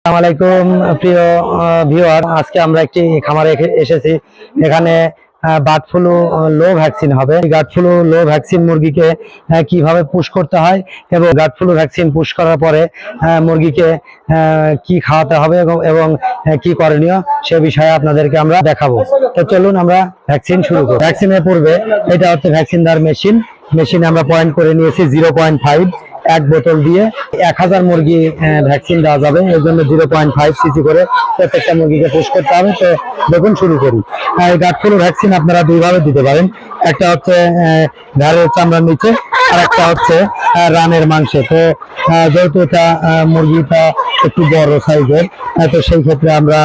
আসসালামু আলাইকুম প্রিয় ভিউয়ার, আজকে আমরা একটি খামারে এসেছি। এখানে বার্ড ফ্লু লো ভ্যাকসিন হবে। বার্ড ফ্লু লো ভ্যাকসিন মুরগিকে কিভাবে পুশ করতে হয় এবং বার্ড ফ্লু ভ্যাকসিন পুশ করার পরে মুরগিকে কি খাওয়াতে হবে এবং কি করণীয় সে বিষয়ে আপনাদেরকে আমরা দেখাবো। তো চলুন আমরা ভ্যাকসিন শুরু করি। ভ্যাকসিনের পূর্বে এটা হচ্ছে ভ্যাকসিন দেওয়ার মেশিন আমরা পয়েন্ট করে নিয়েছি 0.5 এক বোতল দিয়ে 1000 মুরগি ভ্যাকসিন দেওয়া যাবে। এর জন্য 0.5 সিসি করে প্রত্যেকটা মুরগিকে পুশ করতে হবে। তো দেখুন শুরু করি। বার্ড ফ্লু ভ্যাকসিন আপনারা দুইভাবে দিতে পারেন। একটা হচ্ছে ঘাড়ের চামড়ার নিচে, আর একটা হচ্ছে রানের মাংসে। তো যেহেতু এটা মুরগিটা একটু বড় সাইজের, তো সেই ক্ষেত্রে আমরা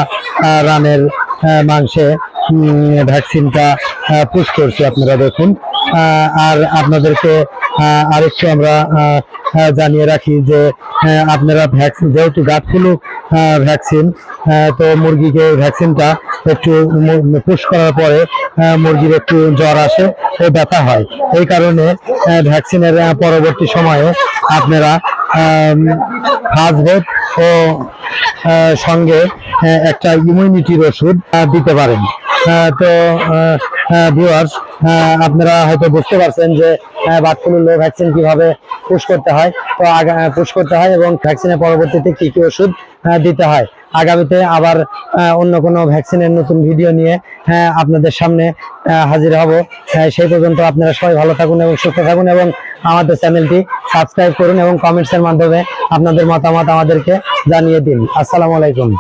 রানের মাংসে ভ্যাকসিনটা পুশ করছি। আপনারা দেখুন। আর আপনাদেরকে আরেকটু আমরা জানিয়ে রাখি যে আপনারা ভ্যাকসিন, যেহেতু বার্ড ফ্লু ভ্যাকসিন, তো মুরগিকে ভ্যাকসিনটা একটু পুশ করার পরে মুরগির একটু জ্বর আসে ও ব্যথা হয়। এই কারণে ভ্যাকসিনের পরবর্তী সময়ে আপনারা ফাস্টফুড ও সঙ্গে একটা ইমিউনিটির ওষুধ দিতে পারেন। তো ভিউয়ার্স, আপনারা হয়তো বুঝতে পারছেন যে বার্ড ফ্লু লো ভ্যাকসিন কিভাবে পুশ করতে হয়, তো পুশ করতে হয় এবং ভ্যাকসিনের পরবর্তীতে কি কি ওষুধ দিতে হয়। আগামীতে আবার অন্য কোনো ভ্যাকসিনের নতুন ভিডিও নিয়ে আপনাদের সামনে হাজির হব। সেই পর্যন্ত আপনারা সবাই ভালো থাকুন এবং সুস্থ থাকুন এবং আমাদের চ্যানেলটি সাবস্ক্রাইব করুন এবং কমেন্টসের মাধ্যমে আপনাদের মতামত আমাদেরকে জানিয়ে দিন। আসসালামু আলাইকুম।